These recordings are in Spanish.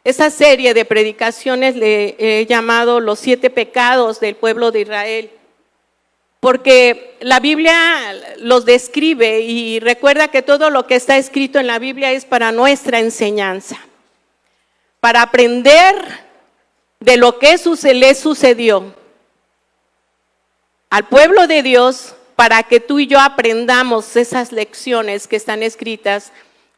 esa serie de predicaciones le he llamado los 7 pecados del pueblo de Israel, porque la Biblia los describe y recuerda que todo lo que está escrito en la Biblia es para nuestra enseñanza, para aprender de lo que le sucedió al pueblo de Dios, para que tú y yo aprendamos esas lecciones que están escritas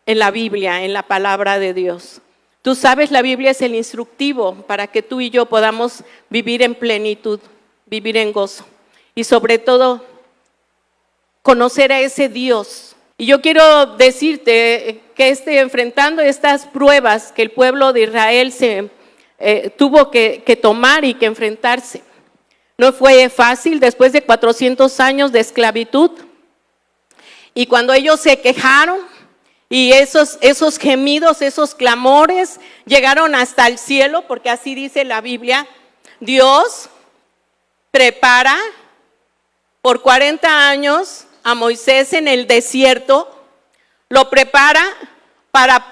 en la Biblia, en la palabra de Dios. Tú sabes, la Biblia es el instructivo para que tú y yo podamos vivir en plenitud, vivir en gozo y sobre todo conocer a ese Dios. Y yo quiero decirte que enfrentando estas pruebas que el pueblo de Israel tuvo que tomar y que enfrentarse, no fue fácil después de 400 años de esclavitud. Y cuando ellos se quejaron y esos gemidos, esos clamores llegaron hasta el cielo, porque así dice la Biblia, Dios prepara por 40 años a Moisés en el desierto, lo prepara para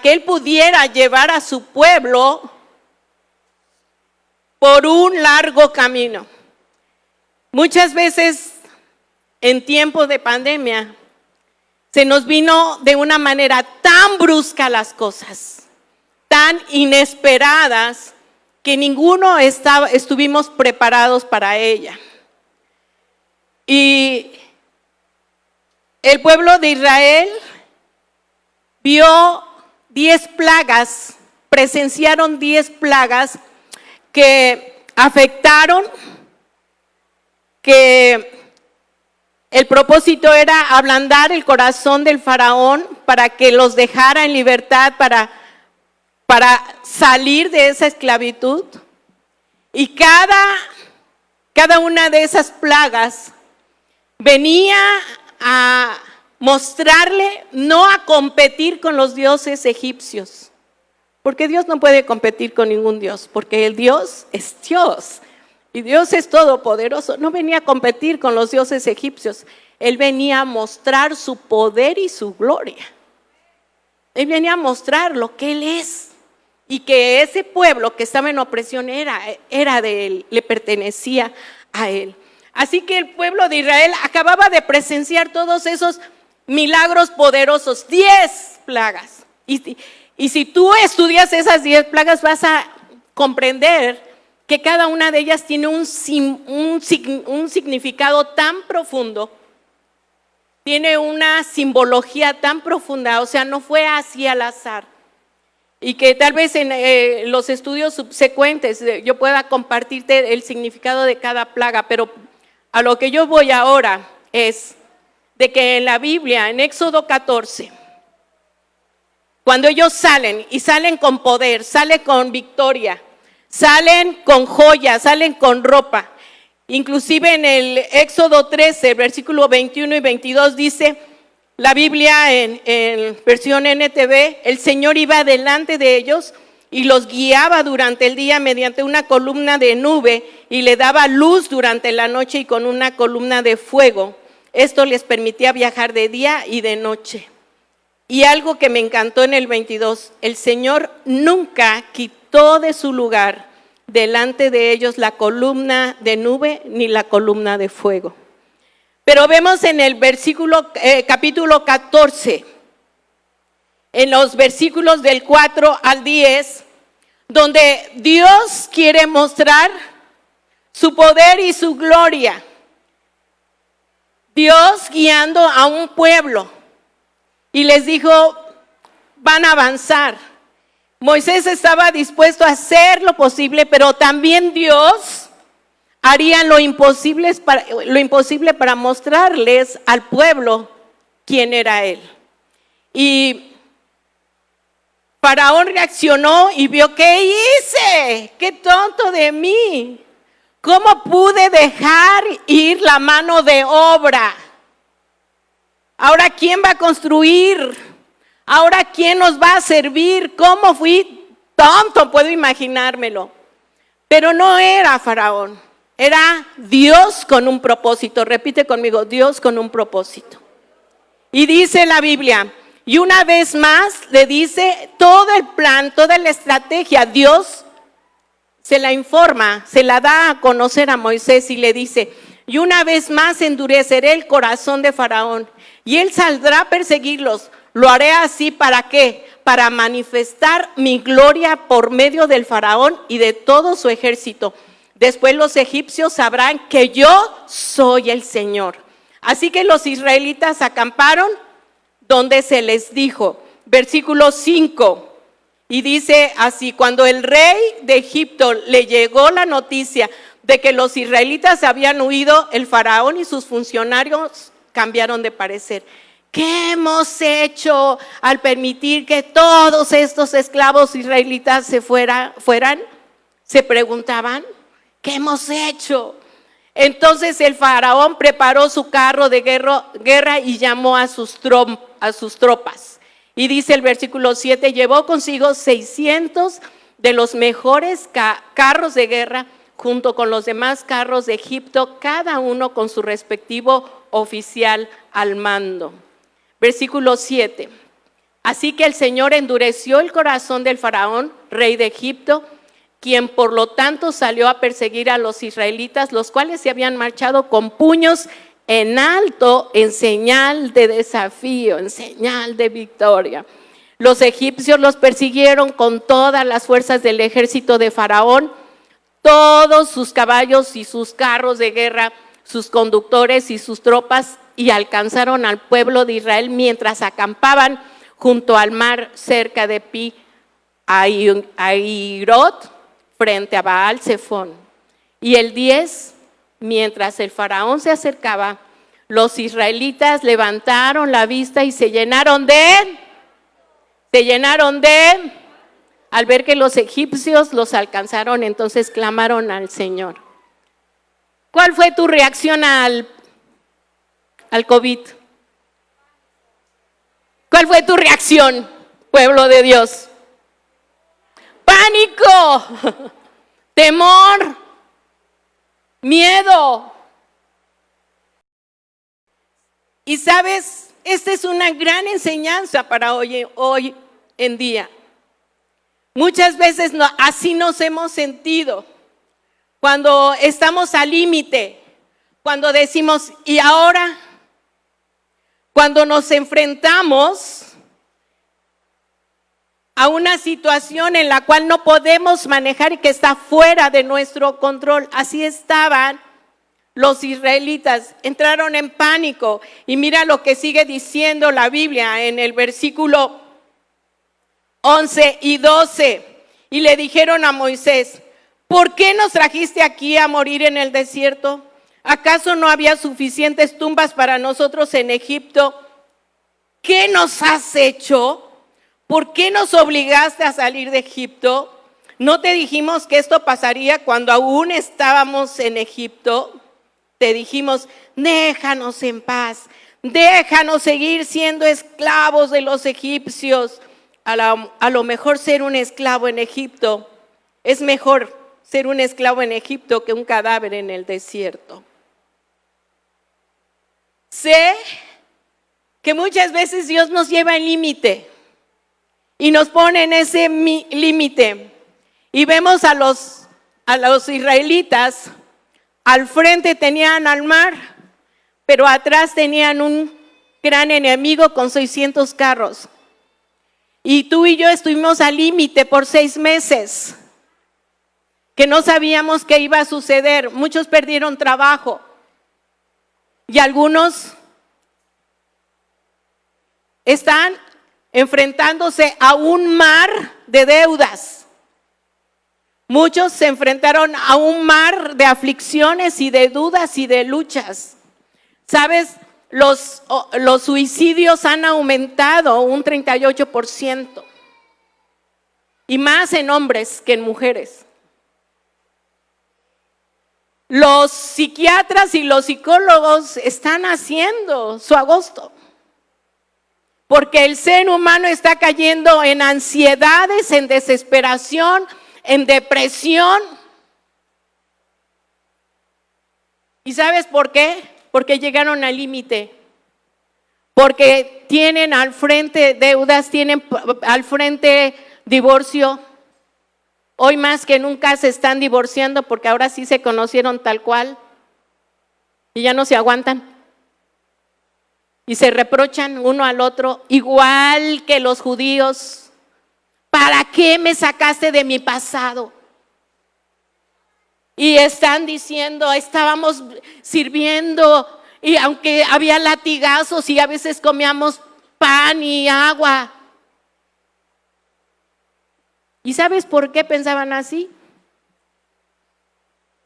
que él pudiera llevar a su pueblo por un largo camino. Muchas veces en tiempo de pandemia se nos vino de una manera tan brusca las cosas, tan inesperadas, que ninguno estuvimos preparados para ella. Y el pueblo de Israel vio 10 plagas, presenciaron 10 plagas que afectaron, que el propósito era ablandar el corazón del faraón para que los dejara en libertad, para salir de esa esclavitud. Y cada una de esas plagas venía a mostrarle, no a competir con los dioses egipcios, porque Dios no puede competir con ningún dios, porque el Dios es Dios. Y Dios es todopoderoso. No venía a competir con los dioses egipcios. Él venía a mostrar su poder y su gloria. Él venía a mostrar lo que Él es. Y que ese pueblo que estaba en opresión era de Él, le pertenecía a Él. Así que el pueblo de Israel acababa de presenciar todos esos milagros poderosos, 10 plagas. Y si tú estudias esas 10 plagas vas a comprender que cada una de ellas tiene un significado tan profundo, tiene una simbología tan profunda, o sea, no fue así al azar. Y que tal vez en los estudios subsecuentes yo pueda compartirte el significado de cada plaga, pero a lo que yo voy ahora es de que en la Biblia, en Éxodo 14, cuando ellos salen y salen con poder, salen con victoria, salen con joyas, salen con ropa. Inclusive en el Éxodo 13, versículo 21 y 22 dice la Biblia en versión NTV, el Señor iba delante de ellos y los guiaba durante el día mediante una columna de nube y le daba luz durante la noche y con una columna de fuego. Esto les permitía viajar de día y de noche. Y algo que me encantó en el 22, el Señor nunca quitó de su lugar delante de ellos la columna de nube ni la columna de fuego. Pero vemos en el capítulo 14, en los versículos del 4 al 10, donde Dios quiere mostrar su poder y su gloria. Dios guiando a un pueblo y les dijo, van a avanzar. Moisés estaba dispuesto a hacer lo posible, pero también Dios haría lo imposible para mostrarles al pueblo quién era Él. Y Faraón reaccionó y vio, ¿qué hice? ¡Qué tonto de mí! ¿Cómo pude dejar ir la mano de obra? Ahora, ¿quién va a construir? Ahora, ¿quién nos va a servir? ¿Cómo fui tonto? Puedo imaginármelo. Pero no era Faraón, era Dios con un propósito. Repite conmigo, Dios con un propósito. Y dice la Biblia Y una vez más le dice todo el plan, toda la estrategia. Dios se la informa, se la da a conocer a Moisés y le dice: y una vez más endureceré el corazón de Faraón y él saldrá a perseguirlos. Lo haré así, ¿para qué? Para manifestar mi gloria por medio del Faraón y de todo su ejército. Después los egipcios sabrán que yo soy el Señor. Así que los israelitas acamparon donde se les dijo. Versículo 5. Y dice así: cuando el rey de Egipto le llegó la noticia de que los israelitas habían huido, el faraón y sus funcionarios cambiaron de parecer. ¿Qué hemos hecho al permitir que todos estos esclavos israelitas se fueran? Se preguntaban, ¿qué hemos hecho? Entonces el faraón preparó su carro de guerra y llamó a sus tropas. Y dice el versículo 7, llevó consigo 600 de los mejores carros de guerra, junto con los demás carros de Egipto, cada uno con su respectivo oficial al mando. Versículo 7. Así que el Señor endureció el corazón del faraón, rey de Egipto, quien por lo tanto salió a perseguir a los israelitas, los cuales se habían marchado con puños en alto, en señal de desafío, en señal de victoria. Los egipcios los persiguieron con todas las fuerzas del ejército de Faraón, todos sus caballos y sus carros de guerra, sus conductores y sus tropas, y alcanzaron al pueblo de Israel mientras acampaban junto al mar cerca de Pi Hahirot, frente a Baal Zephón. Y el 10, mientras el faraón se acercaba, los israelitas levantaron la vista y se llenaron de, al ver que los egipcios los alcanzaron, entonces clamaron al Señor. ¿Cuál fue tu reacción al COVID? ¿Cuál fue tu reacción, pueblo de Dios? Pánico, temor, miedo. Y sabes, esta es una gran enseñanza para hoy en día. Muchas veces así nos hemos sentido cuando estamos al límite, cuando decimos, ¿y ahora? Cuando nos enfrentamos a una situación en la cual no podemos manejar y que está fuera de nuestro control. Así estaban los israelitas, entraron en pánico. Y mira lo que sigue diciendo la Biblia en el versículo 11 y 12. Y le dijeron a Moisés: ¿por qué nos trajiste aquí a morir en el desierto? ¿Acaso no había suficientes tumbas para nosotros en Egipto? ¿Qué nos has hecho? ¿Por qué nos obligaste a salir de Egipto? ¿No te dijimos que esto pasaría cuando aún estábamos en Egipto? Te dijimos, déjanos en paz, déjanos seguir siendo esclavos de los egipcios. A lo mejor ser un esclavo en Egipto, es mejor ser un esclavo en Egipto que un cadáver en el desierto. Sé que muchas veces Dios nos lleva al límite y nos pone en ese límite. Y vemos a los israelitas, al frente tenían al mar, pero atrás tenían un gran enemigo con 600 carros. Y tú y yo estuvimos al límite por 6 meses, que no sabíamos qué iba a suceder. Muchos perdieron trabajo y algunos están enfrentándose a un mar de deudas. Muchos se enfrentaron a un mar de aflicciones y de dudas y de luchas. ¿Sabes? Los suicidios han aumentado un 38%. Y más en hombres que en mujeres. Los psiquiatras y los psicólogos están haciendo su agosto. Porque el ser humano está cayendo en ansiedades, en desesperación, en depresión. ¿Y sabes por qué? Porque llegaron al límite. Porque tienen al frente deudas, tienen al frente divorcio. Hoy más que nunca se están divorciando porque ahora sí se conocieron tal cual y ya no se aguantan. Y se reprochan uno al otro, igual que los judíos. ¿Para qué me sacaste de mi pasado? Y están diciendo, estábamos sirviendo y aunque había latigazos y a veces comíamos pan y agua. ¿Y sabes por qué pensaban así?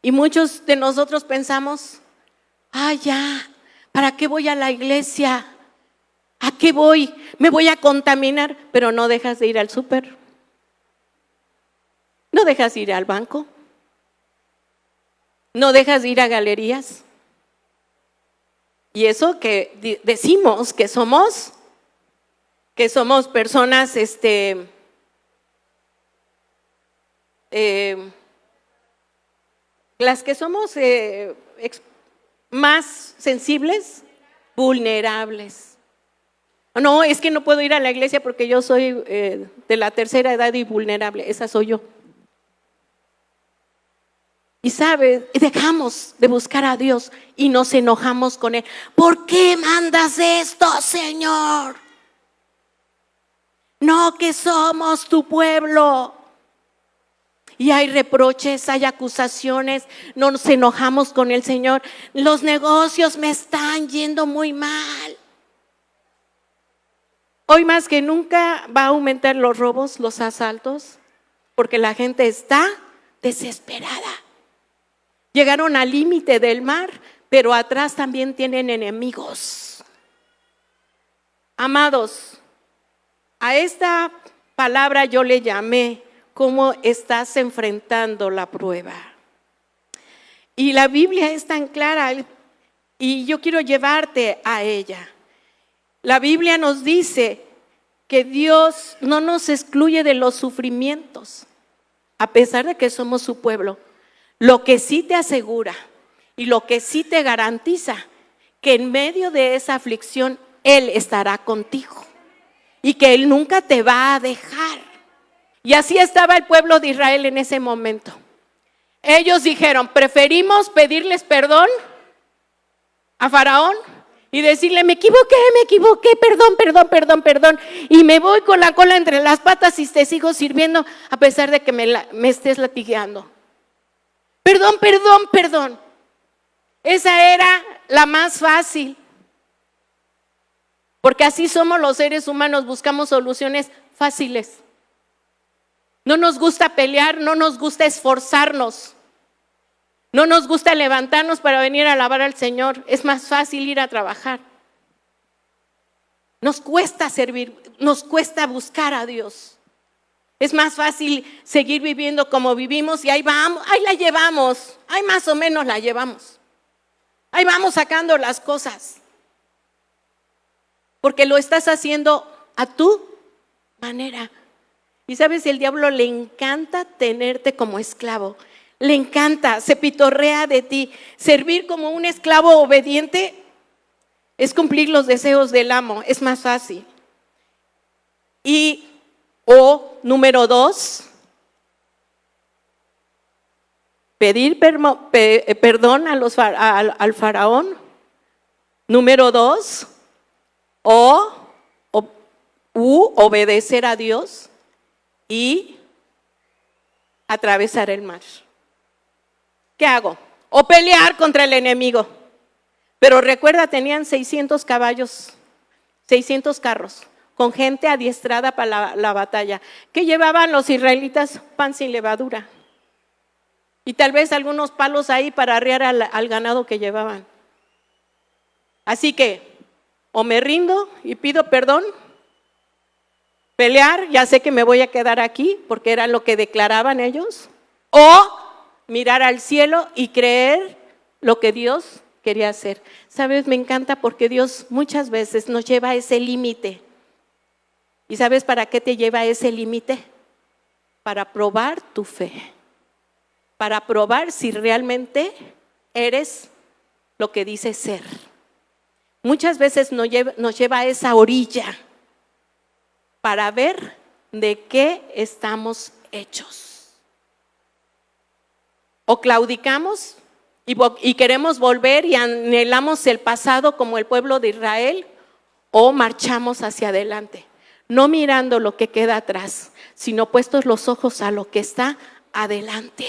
Y muchos de nosotros pensamos, ya, ¿para qué voy a la iglesia? ¿A qué voy? Me voy a contaminar, pero no dejas de ir al súper. No dejas de ir al banco. No dejas de ir a galerías. Y eso que decimos que somos personas las que somos más sensibles, vulnerables. No, es que no puedo ir a la iglesia porque yo soy de la tercera edad y vulnerable. Esa soy yo. Y sabes, dejamos de buscar a Dios y nos enojamos con Él. ¿Por qué mandas esto, Señor? No, que somos tu pueblo. Y hay reproches, hay acusaciones, no nos enojamos con el Señor. Los negocios me están yendo muy mal. Hoy más que nunca va a aumentar los robos, los asaltos, porque la gente está desesperada. Llegaron al límite del mar, pero atrás también tienen enemigos. Amados, a esta palabra yo le llamé cómo estás enfrentando la prueba. Y la Biblia es tan clara y yo quiero llevarte a ella. La Biblia nos dice que Dios no nos excluye de los sufrimientos, a pesar de que somos su pueblo. Lo que sí te asegura y lo que sí te garantiza que en medio de esa aflicción Él estará contigo y que Él nunca te va a dejar. Y así estaba el pueblo de Israel en ese momento. Ellos dijeron, preferimos pedirles perdón a Faraón y decirle, me equivoqué, perdón. Y me voy con la cola entre las patas y te sigo sirviendo a pesar de que me estés latigando. Perdón. Esa era la más fácil. Porque así somos los seres humanos, buscamos soluciones fáciles. No nos gusta pelear, no nos gusta esforzarnos. No nos gusta levantarnos para venir a alabar al Señor. Es más fácil ir a trabajar. Nos cuesta servir, nos cuesta buscar a Dios. Es más fácil seguir viviendo como vivimos y ahí vamos, ahí la llevamos, ahí más o menos la llevamos. Ahí vamos sacando las cosas. Porque lo estás haciendo a tu manera. Y sabes, el diablo le encanta tenerte como esclavo. Le encanta, se pitorrea de ti. Servir como un esclavo obediente es cumplir los deseos del amo, es más fácil. O número 2, pedir perdón al faraón. Número 2, obedecer a Dios y atravesar el mar. ¿Qué hago? O pelear contra el enemigo. Pero recuerda, tenían 600 caballos, 600 carros, con gente adiestrada para la batalla. ¿Qué llevaban los israelitas? Pan sin levadura. Y tal vez algunos palos ahí para arriar al ganado que llevaban. Así que, o me rindo y pido perdón, pelear, ya sé que me voy a quedar aquí, porque era lo que declaraban ellos, o mirar al cielo y creer lo que Dios quería hacer. ¿Sabes? Me encanta porque Dios muchas veces nos lleva a ese límite. ¿Y sabes para qué te lleva a ese límite? Para probar tu fe. Para probar si realmente eres lo que dices ser. muchas veces nos lleva a esa orilla para ver de qué estamos hechos. O claudicamos y queremos volver y anhelamos el pasado como el pueblo de Israel, o marchamos hacia adelante, no mirando lo que queda atrás, sino puestos los ojos a lo que está adelante.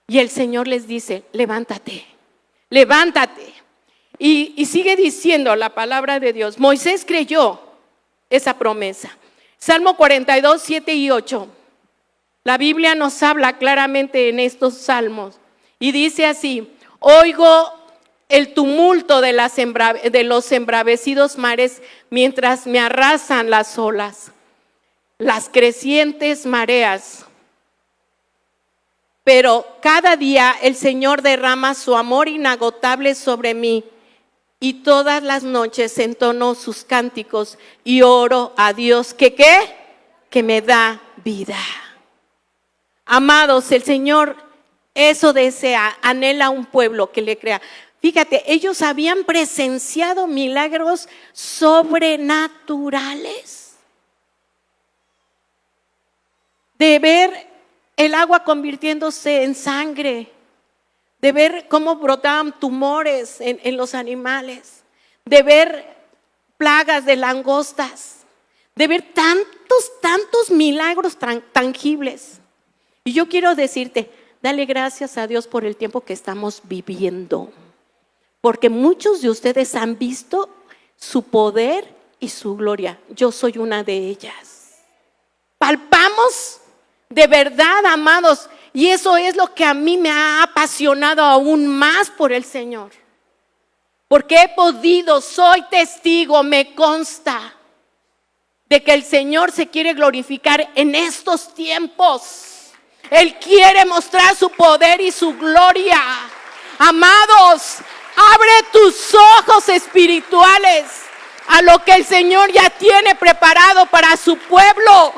Y el Señor les dice: levántate, levántate. Y sigue diciendo la palabra de Dios. Moisés creyó esa promesa. Salmo 42, 7 y 8. La Biblia nos habla claramente en estos salmos y dice así: oigo el tumulto de los embravecidos mares mientras me arrasan las olas, las crecientes mareas. Pero cada día el Señor derrama su amor inagotable sobre mí, y todas las noches entono sus cánticos y oro a Dios que me da vida. Amados, el Señor eso desea, anhela un pueblo que le crea. Fíjate, ellos habían presenciado milagros sobrenaturales. De ver el agua convirtiéndose en sangre, de ver cómo brotaban tumores en los animales, de ver plagas de langostas, de ver tantos milagros tangibles. Y yo quiero decirte, dale gracias a Dios por el tiempo que estamos viviendo, porque muchos de ustedes han visto su poder y su gloria. Yo soy una de ellas. Palpamos de verdad, amados, y eso es lo que a mí me ha apasionado aún más por el Señor. Porque he podido, soy testigo, me consta de que el Señor se quiere glorificar en estos tiempos. Él quiere mostrar su poder y su gloria. Amados, abre tus ojos espirituales a lo que el Señor ya tiene preparado para su pueblo.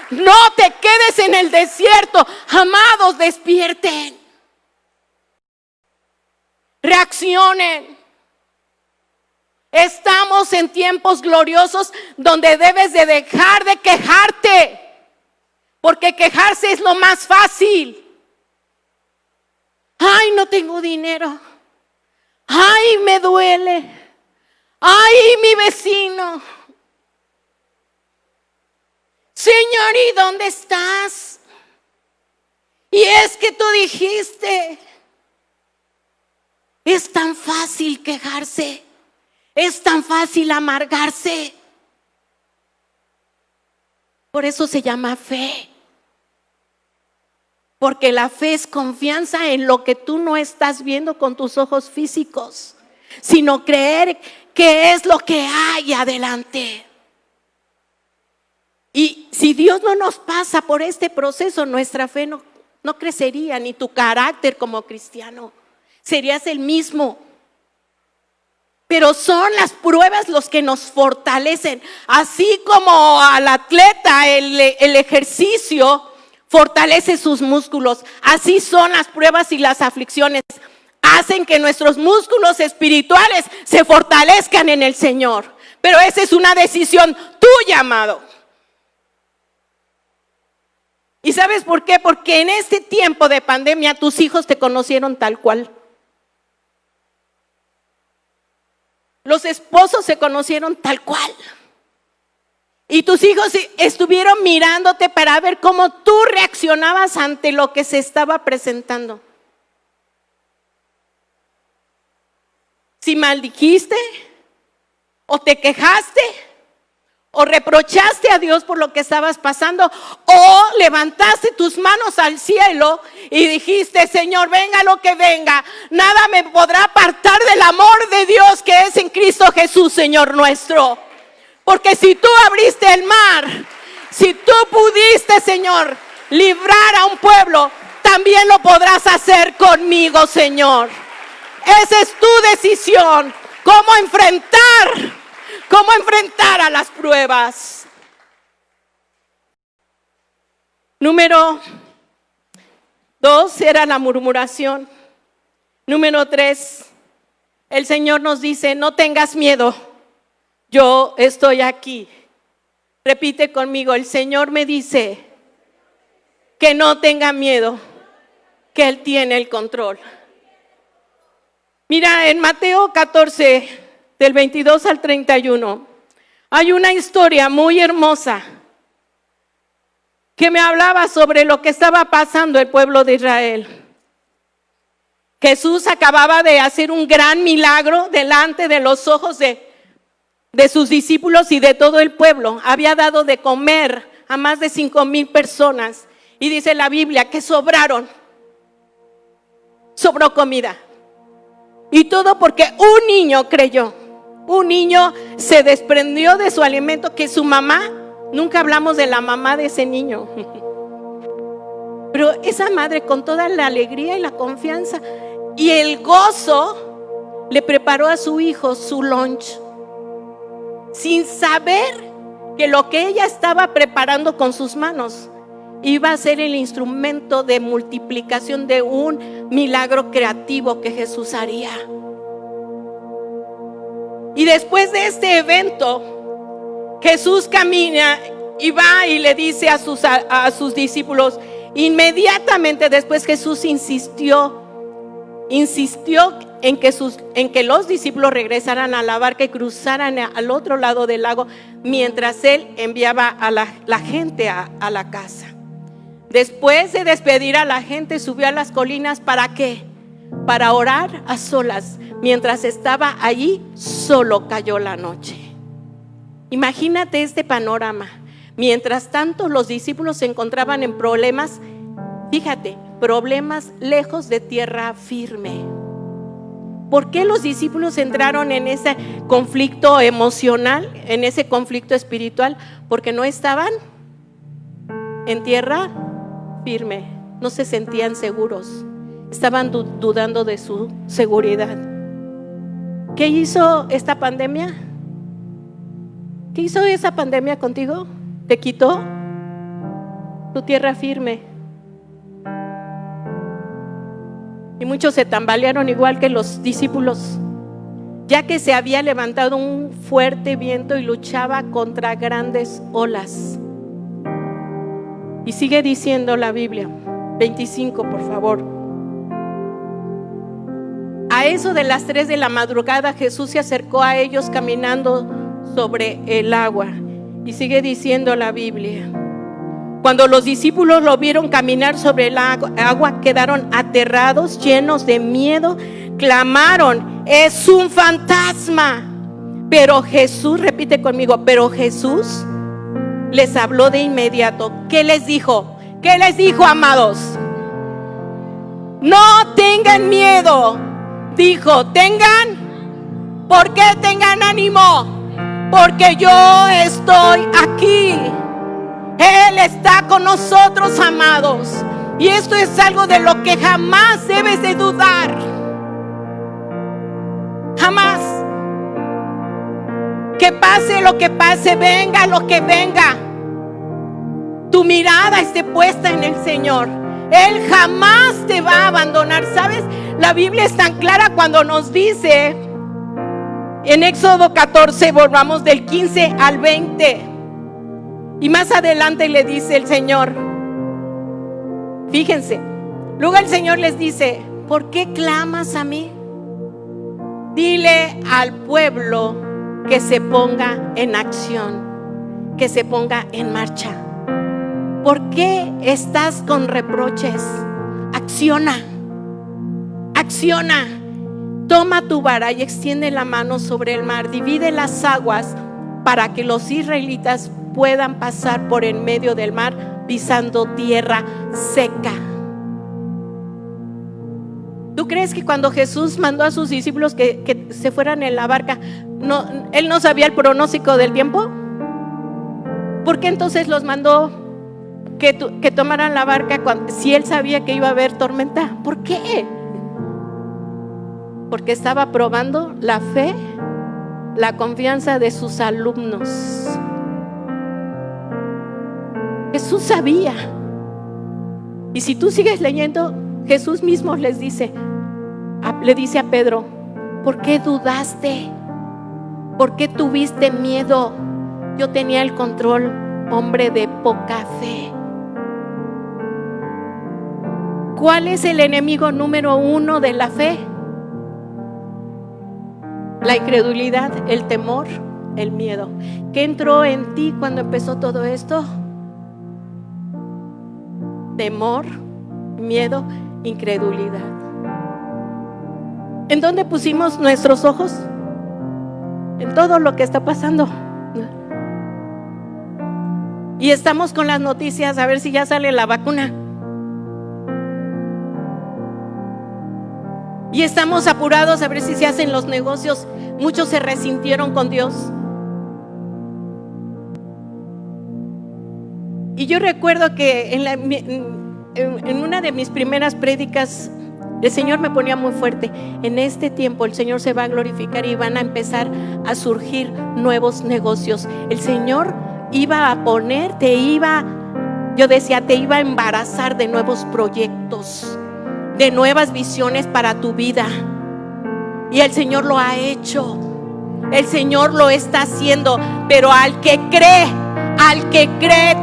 No te quedes en el desierto. Amados, despierten. Reaccionen. Estamos en tiempos gloriosos donde debes de dejar de quejarte, porque quejarse es lo más fácil. Ay, no tengo dinero. Ay, me duele. Ay, mi vecino. Señor, ¿y dónde estás? Y es que tú dijiste. Es tan fácil quejarse. Es tan fácil amargarse. Por eso se llama fe. Porque la fe es confianza en lo que tú no estás viendo con tus ojos físicos, sino creer que es lo que hay adelante. Y si Dios no nos pasa por este proceso, nuestra fe no crecería, ni tu carácter como cristiano. Serías el mismo. Pero son las pruebas los que nos fortalecen. Así como al atleta el ejercicio fortalece sus músculos, así son las pruebas y las aflicciones. Hacen que nuestros músculos espirituales se fortalezcan en el Señor. Pero esa es una decisión tuya, amado. ¿Y sabes por qué? Porque en este tiempo de pandemia tus hijos te conocieron tal cual. Los esposos se conocieron tal cual. Y tus hijos estuvieron mirándote para ver cómo tú reaccionabas ante lo que se estaba presentando. Si maldijiste, o te quejaste, o reprochaste a Dios por lo que estabas pasando, o levantaste tus manos al cielo y dijiste: Señor, venga lo que venga, nada me podrá apartar del amor de Dios que es en Cristo Jesús, Señor nuestro. Porque si tú abriste el mar, si tú pudiste, Señor, librar a un pueblo, también lo podrás hacer conmigo, Señor. Esa es tu decisión, cómo enfrentar a las pruebas. Número 2 era la murmuración. Número 3, el Señor nos dice: no tengas miedo, yo estoy aquí. Repite conmigo: el Señor me dice que no tenga miedo, que Él tiene el control. Mira, en Mateo 14, del 22 al 31, hay una historia muy hermosa que me hablaba sobre lo que estaba pasando el pueblo de Israel. Jesús acababa de hacer un gran milagro delante de los ojos de sus discípulos y de todo el pueblo. Había dado de comer a más de 5,000 personas. Y dice la Biblia que sobró comida. Y todo porque un niño creyó. Un niño se desprendió de su alimento, que su mamá, nunca hablamos de la mamá de ese niño. Pero esa madre, con toda la alegría y la confianza y el gozo, le preparó a su hijo su lunch, sin saber que lo que ella estaba preparando con sus manos iba a ser el instrumento de multiplicación de un milagro creativo que Jesús haría. Y después de este evento, Jesús camina y va y le dice a sus discípulos. Inmediatamente después Jesús insistió en que los discípulos regresaran a la barca y cruzaran al otro lado del lago, mientras Él enviaba a la gente a la casa. Después de despedir a la gente, subió a las colinas. ¿Para qué? Para orar a solas. Mientras estaba allí, solo cayó la noche. Imagínate este panorama. Mientras tanto, los discípulos se encontraban en problemas, fíjate, problemas lejos de tierra firme. ¿Por qué los discípulos entraron en ese conflicto emocional, en ese conflicto espiritual? Porque no estaban en tierra firme, no se sentían seguros, estaban dudando de su seguridad. ¿Qué hizo esta pandemia? ¿Qué hizo esa pandemia contigo? Te quitó tu tierra firme. Y muchos se tambalearon igual que los discípulos, ya que se había levantado un fuerte viento y luchaba contra grandes olas. Y sigue diciendo la Biblia, 25 por favor. A eso de las 3 de la madrugada Jesús se acercó a ellos caminando sobre el agua. Y sigue diciendo la Biblia. Cuando los discípulos lo vieron caminar sobre el agua, quedaron aterrados, llenos de miedo, clamaron: ¡es un fantasma! Pero Jesús, repite conmigo, pero Jesús les habló de inmediato. ¿Qué les dijo? ¿Qué les dijo, amados? No tengan miedo. Dijo: ¿por qué tengan ánimo? Porque yo estoy aquí. Él está con nosotros, amados. Y esto es algo de lo que jamás debes de dudar. Jamás. Que pase lo que pase, venga lo que venga, tu mirada esté puesta en el Señor. Él jamás te va a abandonar. ¿Sabes? La Biblia es tan clara cuando nos dice en Éxodo 14, volvamos del 15 al 20. Y más adelante le dice el Señor, fíjense, luego el Señor les dice: ¿por qué clamas a mí? Dile al pueblo que se ponga en acción, que se ponga en marcha. ¿Por qué estás con reproches? Acciona. Toma tu vara y extiende la mano sobre el mar. Divide las aguas para que los israelitas puedan pasar por en medio del mar pisando tierra seca. ¿Tú crees que cuando Jesús mandó a sus discípulos que se fueran en la barca, Él no sabía el pronóstico del tiempo? ¿Por qué entonces los mandó que tomaran la barca si Él sabía que iba a haber tormenta? ¿Por qué? Porque estaba probando la fe, la confianza de sus alumnos. Jesús sabía. Y si tú sigues leyendo, Jesús mismo le dice a Pedro: ¿Por qué dudaste? ¿Por qué tuviste miedo? Yo tenía el control, hombre de poca fe. ¿Cuál es el enemigo número 1 de la fe? La incredulidad, el temor, el miedo. ¿Qué entró en ti cuando empezó todo esto? Temor, miedo, incredulidad. ¿En dónde pusimos nuestros ojos? En todo lo que está pasando. Y estamos con las noticias a ver si ya sale la vacuna. Y estamos apurados a ver si se hacen los negocios. Muchos se resintieron con Dios. Y yo recuerdo que en una de mis primeras prédicas, el Señor me ponía muy fuerte. En este tiempo el Señor se va a glorificar y van a empezar a surgir nuevos negocios. El Señor iba a poner, yo decía, te iba a embarazar de nuevos proyectos, de nuevas visiones para tu vida. Y el Señor lo ha hecho. El Señor lo está haciendo. Pero al que cree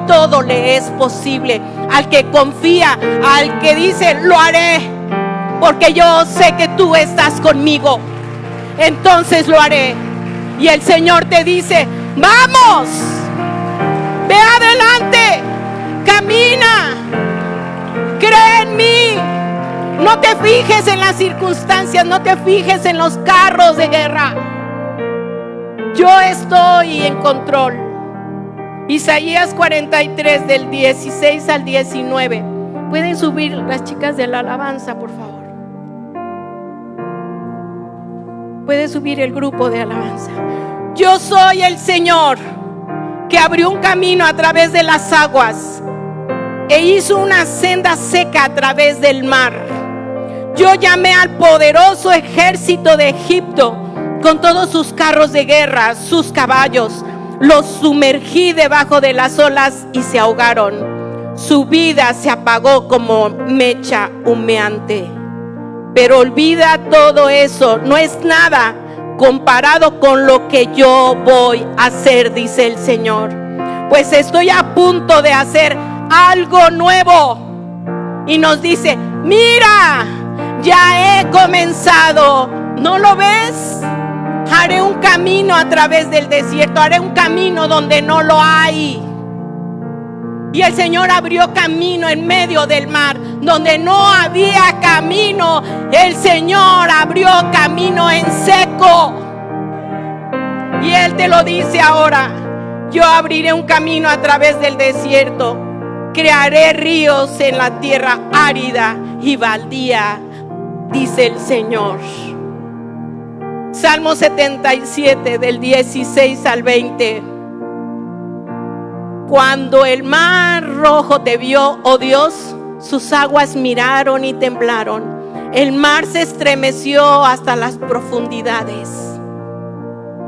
todo le es posible. Al que confía, al que dice, lo haré, porque yo sé que tú estás conmigo, entonces lo haré. Y el Señor te dice, vamos, ve adelante, camina, cree en mí. No te fijes en las circunstancias, no te fijes en los carros de guerra. Yo estoy en control. Isaías 43 del 16 al 19. Pueden subir las chicas de la alabanza, por favor. Puede subir el grupo de alabanza. Yo soy el Señor que abrió un camino a través de las aguas e hizo una senda seca a través del mar. Yo llamé al poderoso ejército de Egipto con todos sus carros de guerra, sus caballos. Los sumergí debajo de las olas y se ahogaron. Su vida se apagó como mecha humeante. Pero olvida todo eso, no es nada comparado con lo que yo voy a hacer, dice el Señor. Pues estoy a punto de hacer algo nuevo. Y nos dice, mira, ya he comenzado. ¿No lo ves? Haré un camino a través del desierto, haré un camino donde no lo hay. Y el Señor abrió camino en medio del mar, donde no había camino. El Señor abrió camino en seco. Y Él te lo dice ahora. Yo abriré un camino a través del desierto. Crearé ríos en la tierra árida y baldía, dice el Señor. Salmo 77 del 16 al 20. Cuando el mar rojo te vio, oh Dios, sus aguas miraron y temblaron. El mar se estremeció hasta las profundidades.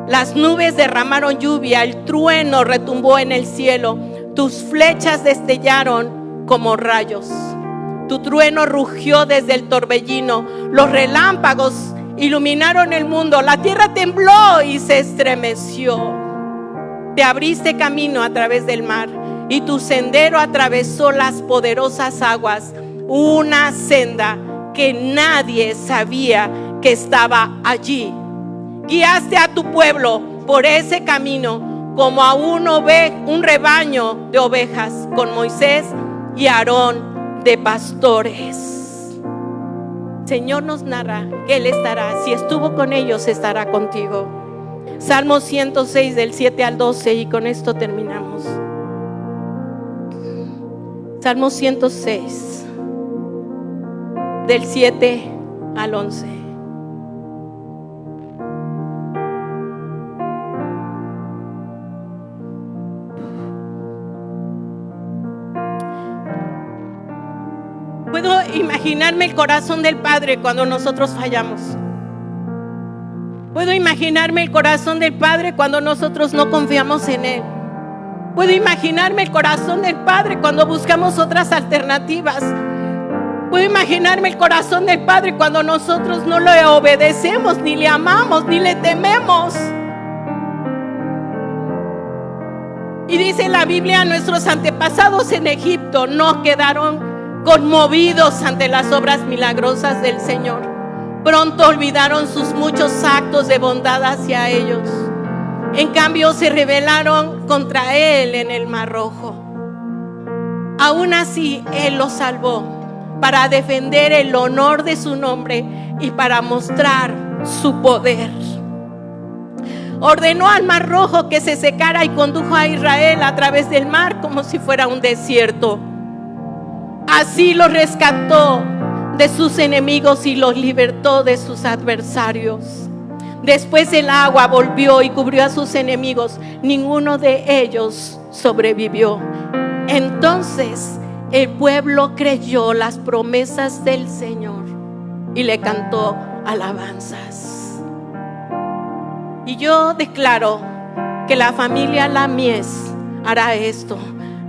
Las nubes derramaron lluvia, el trueno retumbó en el cielo. Tus flechas destellaron como rayos. Tu trueno rugió desde el torbellino. Los relámpagos iluminaron el mundo. La tierra tembló y se estremeció. Te abriste camino a través del mar y tu sendero atravesó las poderosas aguas. Una senda que nadie sabía que estaba allí. Guiaste a tu pueblo por ese camino como a un rebaño de ovejas, con Moisés y Aarón de pastores. Señor nos narra que Él estará. Si estuvo con ellos, estará contigo. Salmo 106 del 7 al 12, y con esto terminamos. Salmo 106 del 7 al 11. Puedo imaginarme el corazón del Padre cuando nosotros fallamos. Puedo imaginarme el corazón del Padre cuando nosotros no confiamos en Él. Puedo imaginarme el corazón del Padre cuando buscamos otras alternativas. Puedo imaginarme el corazón del Padre cuando nosotros no le obedecemos, ni le amamos, ni le tememos. Y dice la Biblia, nuestros antepasados en Egipto no quedaron conmovidos ante las obras milagrosas del Señor. Pronto olvidaron sus muchos actos de bondad hacia ellos. En cambio, se rebelaron contra Él en el Mar Rojo. Aún así, Él los salvó para defender el honor de su nombre y para mostrar su poder. Ordenó al Mar Rojo que se secara y condujo a Israel a través del mar como si fuera un desierto. Así los rescató de sus enemigos y los libertó de sus adversarios. Después el agua volvió y cubrió a sus enemigos. Ninguno de ellos sobrevivió. Entonces el pueblo creyó las promesas del Señor y le cantó alabanzas. Y yo declaro que la familia Lamies hará esto.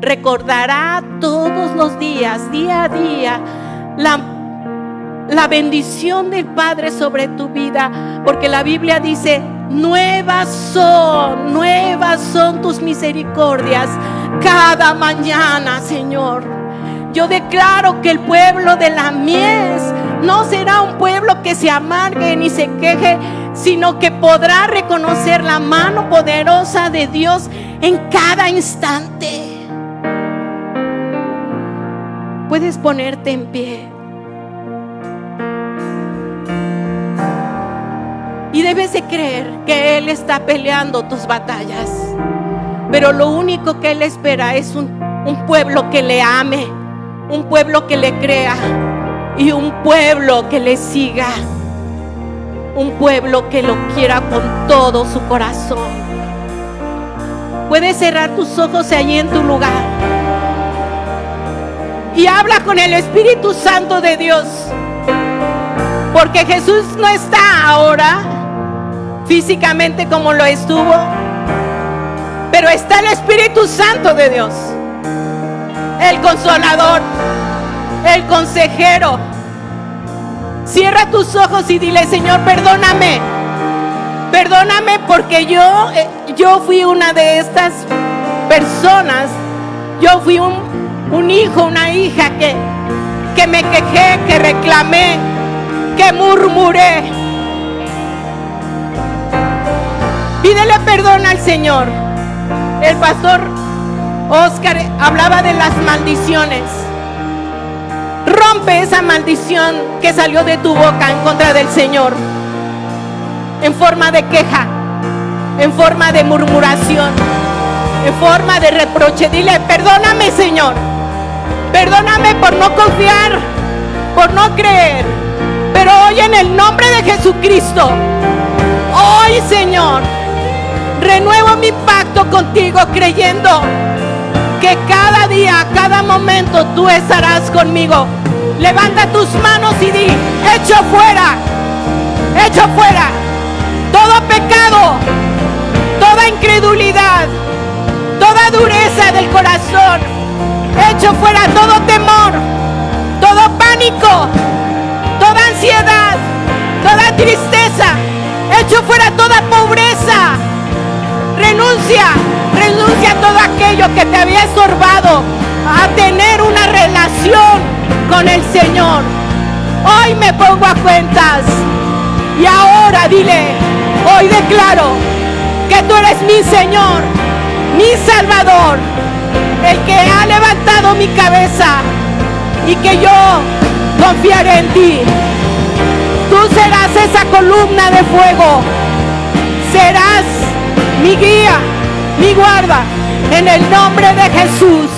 Recordará todos los días, día a día, la bendición del Padre sobre tu vida, porque la Biblia dice: nuevas son tus misericordias cada mañana, Señor. Yo declaro que el pueblo de Lamies no será un pueblo que se amargue ni se queje, sino que podrá reconocer la mano poderosa de Dios en cada instante. Puedes ponerte en pie. Y debes de creer que Él está peleando tus batallas. Pero lo único que Él espera es un pueblo que le ame, un pueblo que le crea y un pueblo que le siga. Un pueblo que lo quiera con todo su corazón. Puedes cerrar tus ojos allí en tu lugar y habla con el Espíritu Santo de Dios, porque Jesús no está ahora físicamente como lo estuvo, pero está el Espíritu Santo de Dios, el Consolador, el Consejero. Cierra tus ojos y dile: Señor, perdóname porque yo fui una de estas personas. Yo fui un hijo, una hija que me quejé, que reclamé, que murmuré. Pídele perdón al Señor. El pastor Oscar hablaba de las maldiciones. Rompe esa maldición que salió de tu boca en contra del Señor, en forma de queja, en forma de murmuración, en forma de reproche. Dile: perdóname, Señor. Perdóname por no confiar, por no creer. Pero hoy, en el nombre de Jesucristo, hoy, Señor, renuevo mi pacto contigo, creyendo que cada día, cada momento tú estarás conmigo. Levanta tus manos y di: echo fuera todo pecado, toda incredulidad, toda dureza del corazón. Echo fuera todo temor, todo pánico, toda ansiedad, toda tristeza. Echo fuera toda pobreza. Renuncia a todo aquello que te había estorbado a tener una relación con el Señor. Hoy me pongo a cuentas. Y ahora dile: hoy declaro que tú eres mi Señor, mi Salvador, el que ha levantado mi cabeza, y que yo confiaré en ti. Tú serás esa columna de fuego. Serás mi guía, mi guarda, en el nombre de Jesús.